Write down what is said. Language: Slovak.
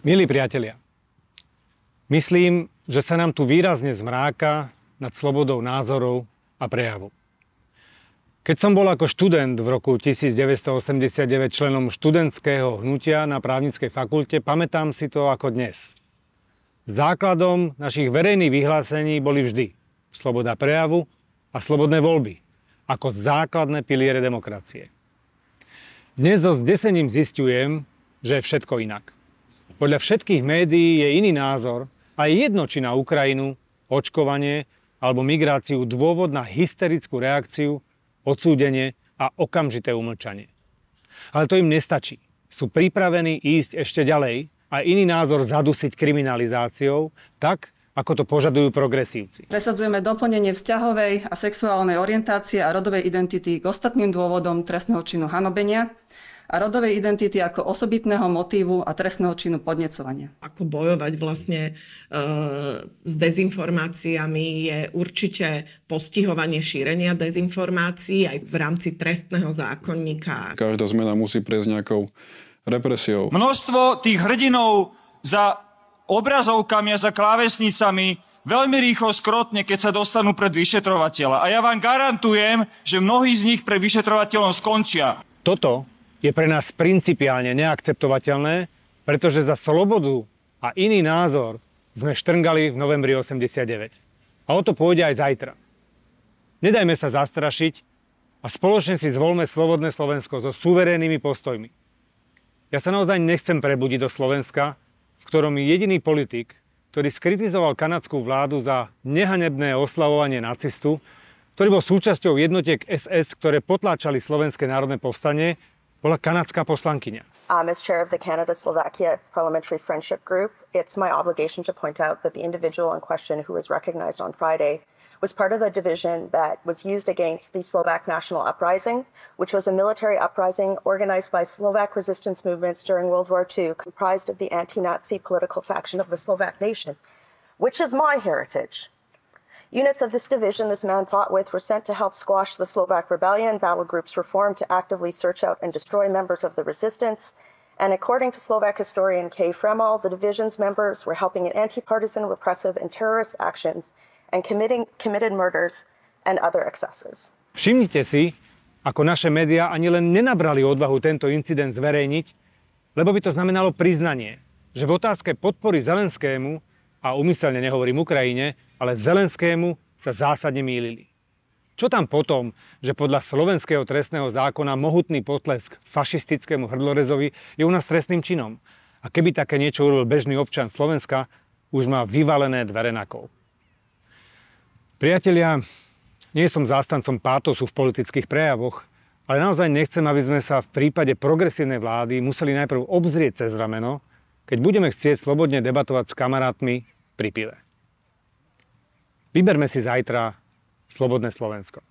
Milí priatelia, myslím, že sa nám tu výrazne zmráka nad slobodou názorov a prejavu. Keď som bol ako študent v roku 1989 členom študentského hnutia na právnickej fakulte, pamätám si to ako dnes. Základom našich verejných vyhlásení boli vždy sloboda prejavu a slobodné voľby ako základné piliere demokracie. Dnes so zdesením zisťujem, že je všetko inak. Podľa všetkých médií je iný názor a je jedno, či na Ukrajinu, očkovanie alebo migráciu dôvod na hysterickú reakciu, odsúdenie a okamžité umlčanie. Ale to im nestačí. Sú pripravení ísť ešte ďalej a iný názor zadusiť kriminalizáciou, tak ako to požadujú progresívci. Presadzujeme doplnenie vzťahovej a sexuálnej orientácie a rodovej identity k ostatným dôvodom trestného činu hanobenia a rodovej identity ako osobitného motívu a trestného činu podnecovania. Ako bojovať vlastne s dezinformáciami je určite postihovanie šírenia dezinformácií aj v rámci trestného zákonníka. Každá zmena musí prejsť nejakou represiou. Množstvo tých hrdinov za obrazovkami a za klávesnicami veľmi rýchlo skrotne, keď sa dostanú pred vyšetrovateľa. A ja vám garantujem, že mnohí z nich pred vyšetrovateľom skončia. Toto je pre nás principiálne neakceptovateľné, pretože za slobodu a iný názor sme štrngali v novembri 89. A o to pôjde aj zajtra. Nedajme sa zastrašiť a spoločne si zvolme slobodné Slovensko so suverénnymi postojmi. Ja sa naozaj nechcem prebudiť do Slovenska, v ktorom jediný politik, ktorý skritizoval kanadskú vládu za nehanebné oslavovanie nacistu, ktorý bol súčasťou jednotiek SS, ktoré potláčali Slovenské národné povstanie, bola kanadská poslankyňa. As chair of the Canada-Slovakia Parliamentary Friendship Group, it's my obligation to point out that the individual in question who was recognized on Friday was part of a division that was used against the Slovak National Uprising, which was a military uprising organized by Slovak resistance movements during World War II, comprised of the anti-Nazi political faction of the Slovak nation, which is my heritage. Units of this division this man fought with were sent to help squash the Slovak rebellion. Battle groups were formed to actively search out and destroy members of the resistance. And according to Slovak historian Kay Fremol, the division's members were helping in anti-partisan, repressive, and terrorist actions and committed murders and other excesses. Všimnite si, ako naše médiá ani len nenabrali odvahu tento incident zverejniť, lebo by to znamenalo priznanie, že v otázke podpory Zelenskému, a úmyselne nehovorím Ukrajine, ale Zelenskému sa zásadne mýlili. Čo tam potom, že podľa slovenského trestného zákona mohutný potlesk fašistickému hrdlorezovi je u nás trestným činom? A keby také niečo urobil bežný občan Slovenska, už má vyvalené dvere na kol. Priatelia, nie som zástancom pátosu v politických prejavoch, ale naozaj nechcem, aby sme sa v prípade progresívnej vlády museli najprv obzrieť cez rameno, keď budeme chcieť slobodne debatovať s kamarátmi pri pive. Vyberme si zajtra slobodné Slovensko.